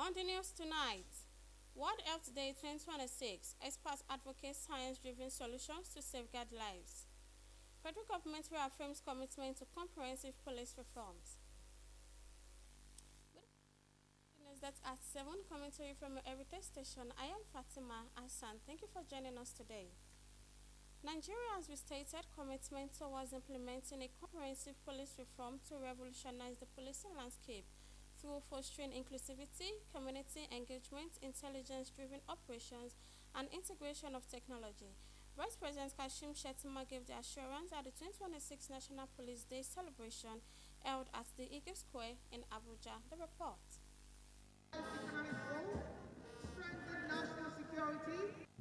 On the news tonight, World Health Day 2026, experts advocate science-driven solutions to safeguard lives. Federal government reaffirms commitment to comprehensive police reforms. Good news that at 7, commentary from your Heritage Station, I am Fatima Hassan. Thank you for joining us today. Nigeria has restated commitment towards implementing a comprehensive police reform to revolutionize the policing landscape through fostering inclusivity, community engagement, intelligence-driven operations, and integration of technology. Vice President Kashim Shettima gave the assurance at the 2026 National Police Day celebration held at the Eagle Square in Abuja. The report.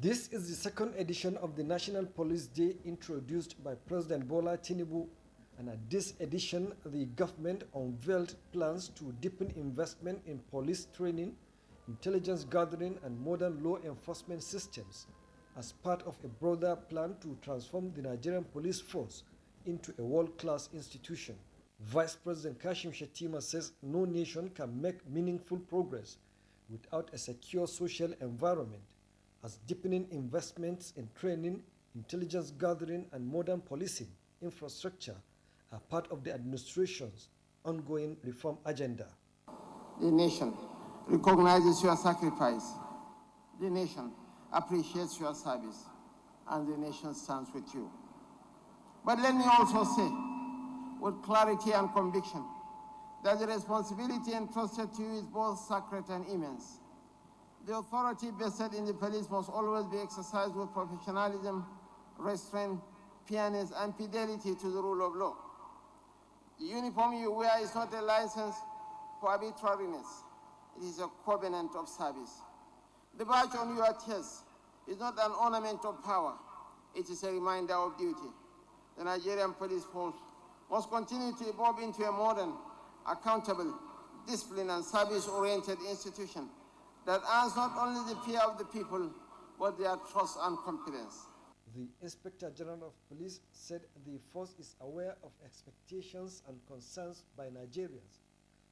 This is the second edition of the National Police Day introduced by President Bola Tinubu, and at this edition, the government unveiled plans to deepen investment in police training, intelligence gathering, and modern law enforcement systems as part of a broader plan to transform the Nigerian police force into a world-class institution. Vice President Kashim Shettima says no nation can make meaningful progress without a secure social environment, as deepening investments in training, intelligence gathering, and modern policing infrastructure are part of the administration's ongoing reform agenda. The nation recognizes your sacrifice. The nation appreciates your service, and the nation stands with you. But let me also say, with clarity and conviction, that the responsibility entrusted to you is both sacred and immense. The authority vested in the police must always be exercised with professionalism, restraint, fairness, and fidelity to the rule of law. The uniform you wear is not a license for arbitrariness. It is a covenant of service. The badge on your chest is not an ornament of power. It is a reminder of duty. The Nigerian police force must continue to evolve into a modern, accountable, disciplined, and service-oriented institution that earns not only the fear of the people, but their trust and confidence. The Inspector General of Police said the force is aware of expectations and concerns by Nigerians,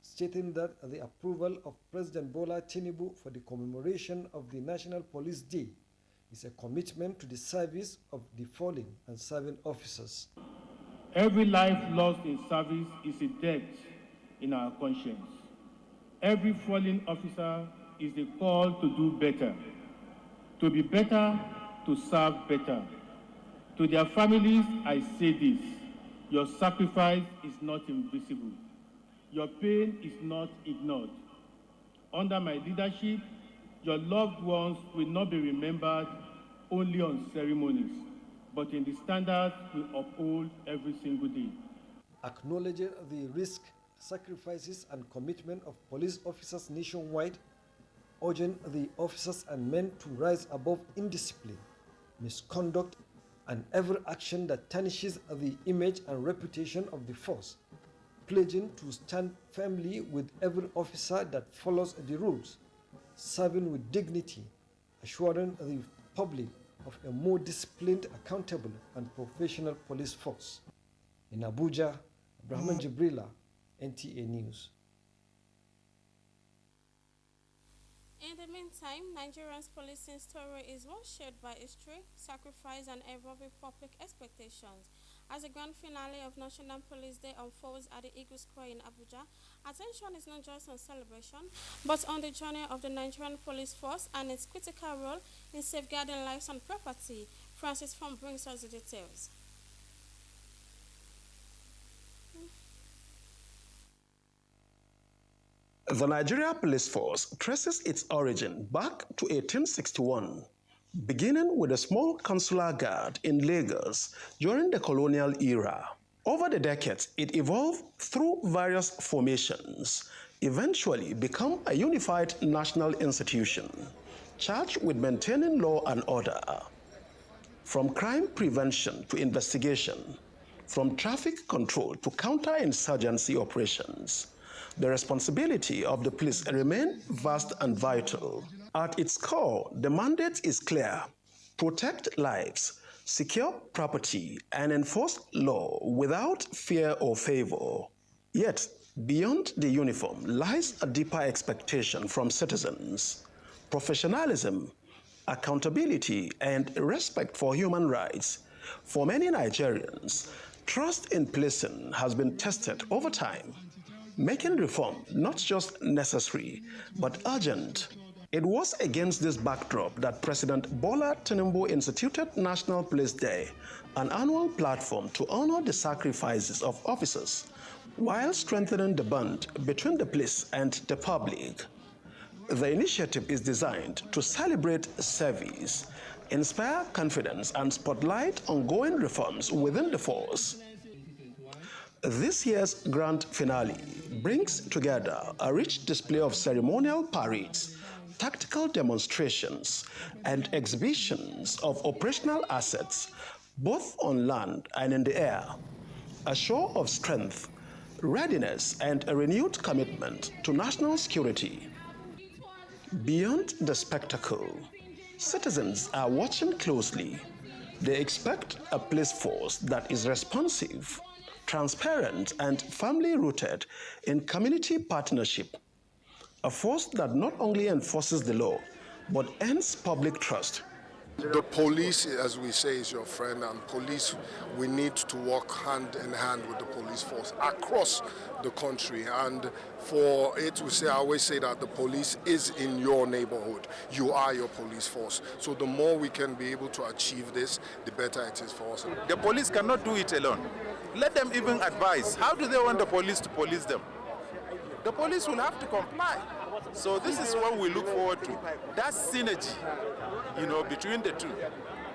stating that the approval of President Bola Tinubu for the commemoration of the National Police Day is a commitment to the service of the fallen and serving officers. Every life lost in service is a debt in our conscience. Every fallen officer is a call to do better, to be better, to serve better. To their families, I say this: your sacrifice is not invisible. Your pain is not ignored. Under my leadership, your loved ones will not be remembered only on ceremonies, but in the standards we uphold every single day. Acknowledging the risk, sacrifices, and commitment of police officers nationwide, urging the officers and men to rise above indiscipline, misconduct, and every action that tarnishes the image and reputation of the force, pledging to stand firmly with every officer that follows the rules, serving with dignity, assuring the public of a more disciplined, accountable, and professional police force. In Abuja, Abraham Jibrila, NTA News. In the meantime, Nigeria's policing story is one shaped by history, sacrifice, and evolving public expectations. As the grand finale of National Police Day unfolds at the Eagle Square in Abuja, attention is not just on celebration, but on the journey of the Nigerian police force and its critical role in safeguarding lives and property. Francis Fong brings us the details. The Nigeria Police Force traces its origin back to 1861, beginning with a small consular guard in Lagos during the colonial era. Over the decades, it evolved through various formations, eventually become a unified national institution, charged with maintaining law and order. From crime prevention to investigation, from traffic control to counterinsurgency operations, the responsibility of the police remains vast and vital. At its core, the mandate is clear: protect lives, secure property, and enforce law without fear or favor. Yet, Beyond the uniform lies a deeper expectation from citizens: professionalism, accountability, and respect for human rights. For many Nigerians, trust in policing has been tested over time, making reform not just necessary but urgent. It was against this backdrop that President Bola Tinubu instituted National Police Day, an annual platform to honor the sacrifices of officers while strengthening the bond between the police and the public. The initiative is designed to celebrate service, inspire confidence, and spotlight ongoing reforms within the force. This year's grand finale brings together a rich display of ceremonial parades, tactical demonstrations, and exhibitions of operational assets, both on land and in the air. A show of strength, readiness, and a renewed commitment to national security. Beyond the spectacle, citizens are watching closely. They expect a police force that is responsive, transparent, and firmly rooted in community partnership. A force that not only enforces the law, but earns public trust. The police, as we say, is your friend, and police, we need to work hand in hand with the police force across the country. And for it, I always say that the police is in your neighborhood. You are your police force. So the more we can be able to achieve this, the better it is for us. The police cannot do it alone. Let them even advise. How do they want the police to police them? The police will have to comply. So this is what we look forward to. That synergy, between the two.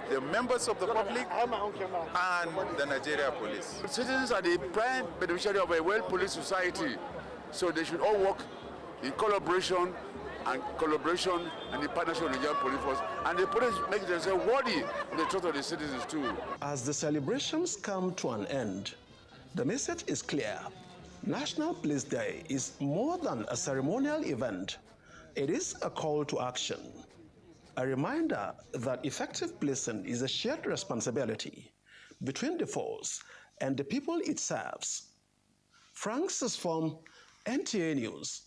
The members of the public and the Nigeria police. Citizens are the prime beneficiary of a well-policed society. So they should all work in collaboration and in partnership with the Nigerian police force. And the police make themselves worthy of the trust of the citizens too. As the celebrations come to an end, the message is clear. National Police Day is more than a ceremonial event. It is a call to action, a reminder that effective policing is a shared responsibility between the force and the people it serves. Francis from NTA News.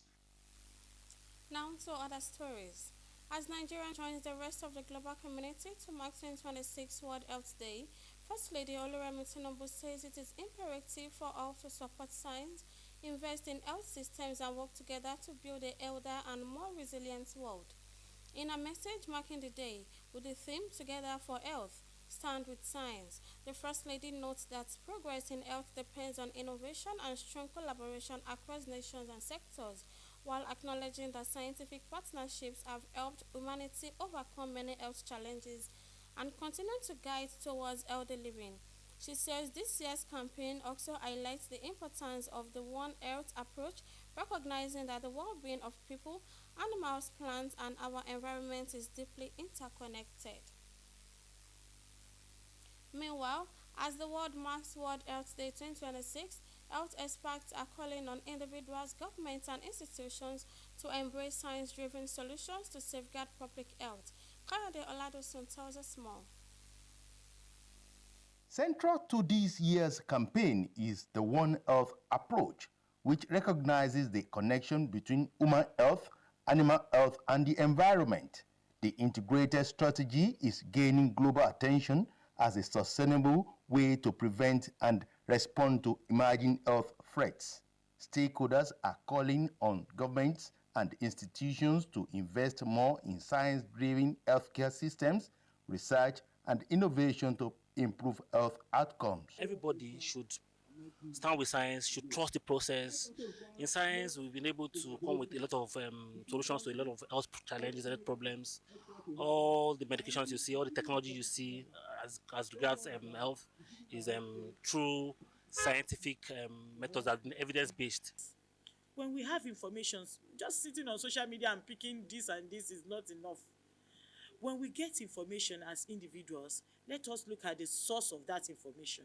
Now to other stories. As Nigeria joins the rest of the global community to mark 2026 World Health Day, First Lady Oluremi Tinubu says it is imperative for all to support science, invest in health systems, and work together to build a healthier and more resilient world. In a message marking the day with the theme Together for Health, Stand with Science, the First Lady notes that progress in health depends on innovation and strong collaboration across nations and sectors, while acknowledging that scientific partnerships have helped humanity overcome many health challenges and continue to guide towards healthy living. She says this year's campaign also highlights the importance of the One Health approach, recognizing that the well-being of people, animals, plants, and our environment is deeply interconnected. Meanwhile, as the world marks World Health Day 2026, health experts are calling on individuals, governments, and institutions to embrace science-driven solutions to safeguard public health. Kayode Oladosun tells us more. Central to this year's campaign is the One Health approach, which recognizes the connection between human health, animal health, and the environment. The integrated strategy is gaining global attention as a sustainable way to prevent and respond to emerging health threats. Stakeholders are calling on governments and institutions to invest more in science-driven healthcare systems, research, and innovation to improve health outcomes. Everybody should stand with science, should trust the process. In science, we've been able to come with a lot of solutions to a lot of health challenges and health problems. All the medications you see, all the technology you see as regards health is true scientific methods that have been evidence-based. When we have information, just sitting on social media and picking this and this is not enough. When we get information as individuals, let us look at the source of that information.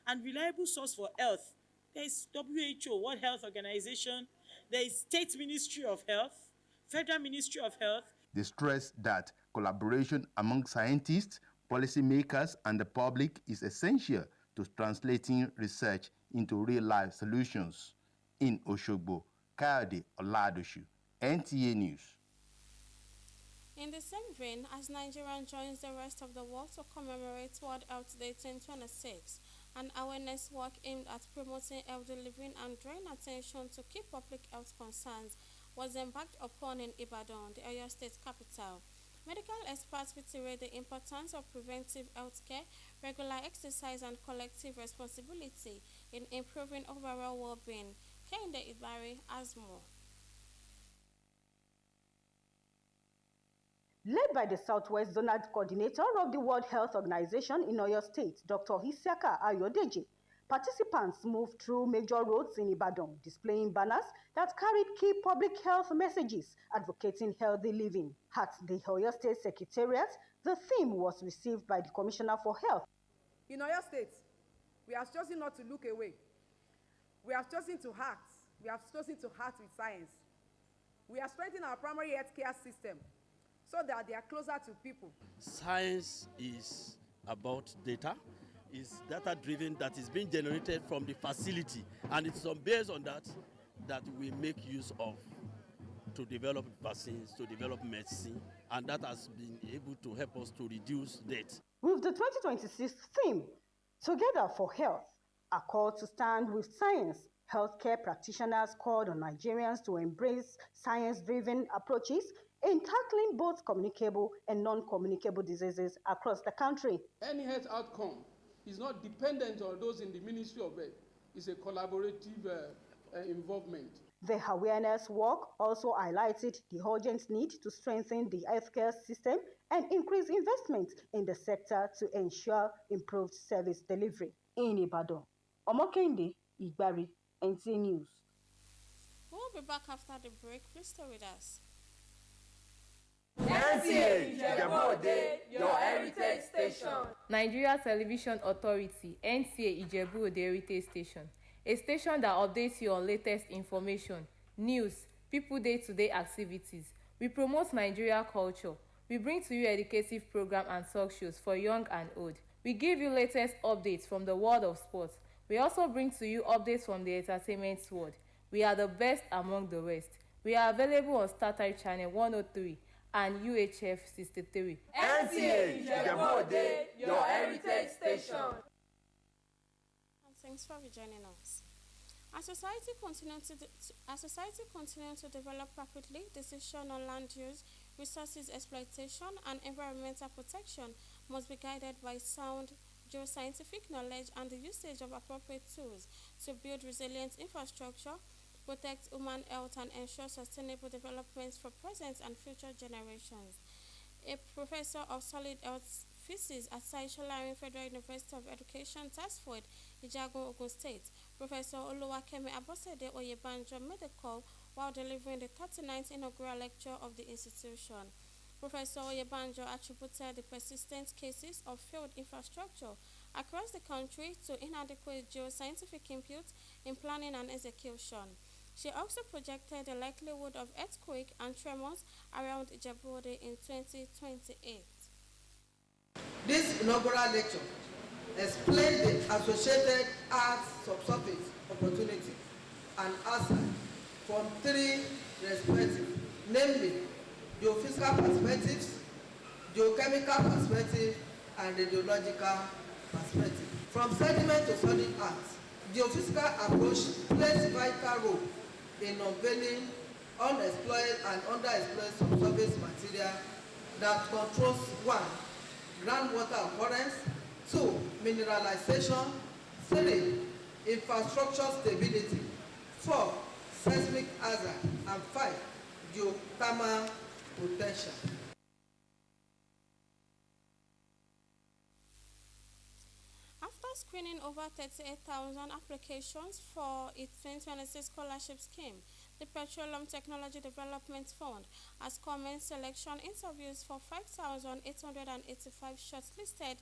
And reliable source for health, there is WHO, World Health Organization, there is State Ministry of Health, Federal Ministry of Health. They stress that collaboration among scientists, policymakers, and the public is essential to translating research into real-life solutions. In Oshogbo, Kayode Oladoshu, NTA News. In the same vein, as Nigeria joins the rest of the world to commemorate World Health Day 2026, an awareness work aimed at promoting healthy living and drawing attention to key public health concerns was embarked upon in Ibadan, the Oyo State capital. Medical experts reiterate the importance of preventive health care, regular exercise, and collective responsibility in improving overall well-being. Kehinde Ibari has more. Led by the Southwest Zonal Coordinator of the World Health Organization in Oyo State, Dr. Isiaka Ayodeji, participants moved through major roads in Ibadan, displaying banners that carried key public health messages advocating healthy living. At the Oyo State Secretariat, the theme was received by the Commissioner for Health. In Oyo State, we have chosen not to look away. We have chosen to act. We have chosen to act with science. We are strengthening our primary health care system so that they are closer to people. Science is about data. It's data-driven that is being generated from the facility, and it's based on that we make use of to develop vaccines, to develop medicine, and that has been able to help us to reduce death. With the 2026 theme, Together for Health, a call to stand with science, healthcare practitioners called on Nigerians to embrace science-driven approaches in tackling both communicable and non-communicable diseases across the country. Any health outcome is not dependent on those in the Ministry of Health. It's a collaborative involvement. The awareness work also highlighted the urgent need to strengthen the healthcare system and increase investment in the sector to ensure improved service delivery. In Ibadan, Omokende Igbari, NTA News. We'll be back after the break. Please stay with us. Nta Ijebu Ode, your heritage station. Nigeria Television Authority, Nta Ijebu Ode Heritage Station. A station that updates you on latest information, news, people day-to-day activities. We promote Nigeria culture. We bring to you educative program and talk shows for young and old. We give you latest updates from the world of sports. We also bring to you updates from the entertainment world. We are the best among the rest. We are available on StarTimes Channel 103 and UHF 63. Nta Ijebu Ode, your heritage station. Thanks for joining us. As society continues to develop rapidly, decision on land use, resources exploitation, and environmental protection must be guided by sound geoscientific knowledge and the usage of appropriate tools to build resilient infrastructure, protect human health, and ensure sustainable development for present and future generations. A professor of solid health physics at Sai-Solarin Federal University of Education, Tasford, Ijagun, Ogun State, Professor Oluwakemi Abosede Oyebanjo made the call while delivering the 39th inaugural lecture of the institution. Professor Oyebanjo attributed the persistent cases of failed infrastructure across the country to inadequate geoscientific input in planning and execution. She also projected the likelihood of earthquake and tremors around Ijebu Ode in 2028. This inaugural lecture explained the associated Earth subsurface opportunity and asset from three perspectives, namely geophysical perspectives, geochemical perspective, and radiological perspective. From sediment to solid earth, geophysical approach plays a vital role in unveiling unexplored and underexplored subsurface material that controls 1. Groundwater occurrence, 2. Mineralization, 3. Infrastructure stability, 4. Seismic hazard, and 5. Geothermal potential. After screening over 38,000 applications for its 2026 scholarship scheme, the Petroleum Technology Development Fund has commenced selection interviews for 5,885 shortlisted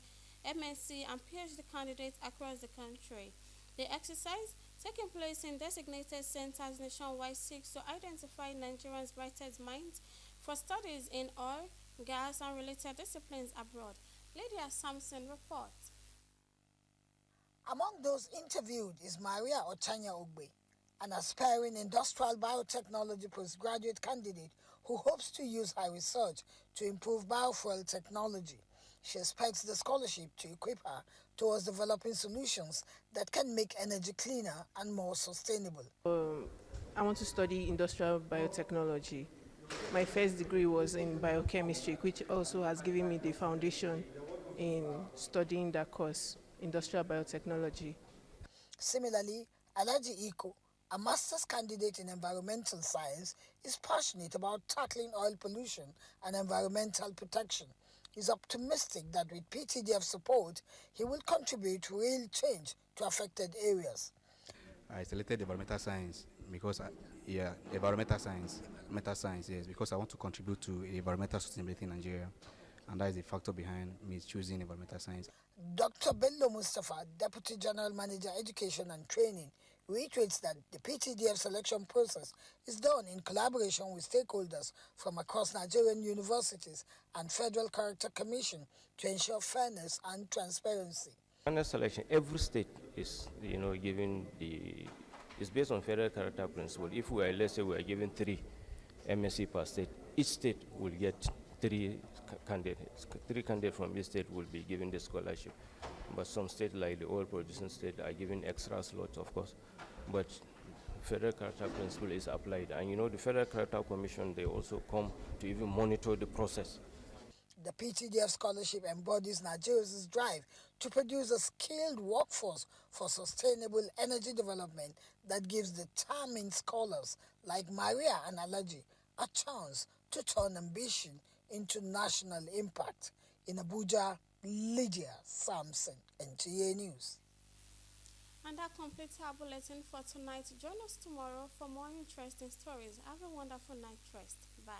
MSc and PhD candidates across the country. The exercise, taking place in designated centers nationwide, seeks to identify Nigerians' brightest minds for studies in oil, gas, and related disciplines abroad. Lydia Sampson reports. Among those interviewed is Maria Otanya Ogbe, an aspiring industrial biotechnology postgraduate candidate who hopes to use her research to improve biofuel technology. She expects the scholarship to equip her towards developing solutions that can make energy cleaner and more sustainable. I want to study industrial biotechnology. My first degree was in biochemistry, which also has given me the foundation in studying that course, industrial biotechnology. Similarly, Alaji Iko, a master's candidate in environmental science, is passionate about tackling oil pollution and environmental protection. He's optimistic that with PTDF support, he will contribute real change to affected areas. I selected environmental science because, environmental science, yes, because I want to contribute to environmental sustainability in Nigeria, and that is the factor behind me choosing environmental science. Dr. Bello Mustafa, Deputy General Manager, Education and Training, reiterates that the PTDF selection process is done in collaboration with stakeholders from across Nigerian universities and Federal Character Commission to ensure fairness and transparency. Under selection, every state is, given it's based on Federal Character Principle. If we are, let's say, we are given 3 MSc per state, each state will get 3 candidates. 3 candidates from each state will be given the scholarship. But some states, like the oil producing state, are given extra slots, of course. But Federal Character Principle is applied. And the Federal Character Commission, they also come to even monitor the process. The PTDF scholarship embodies Nigeria's drive to produce a skilled workforce for sustainable energy development that gives determined scholars like Maria and Alaji a chance to turn ambition into national impact. In Abuja, Lydia Samson, NTA News. And that completes our bulletin for tonight. Join us tomorrow for more interesting stories. Have a wonderful night rest. Bye.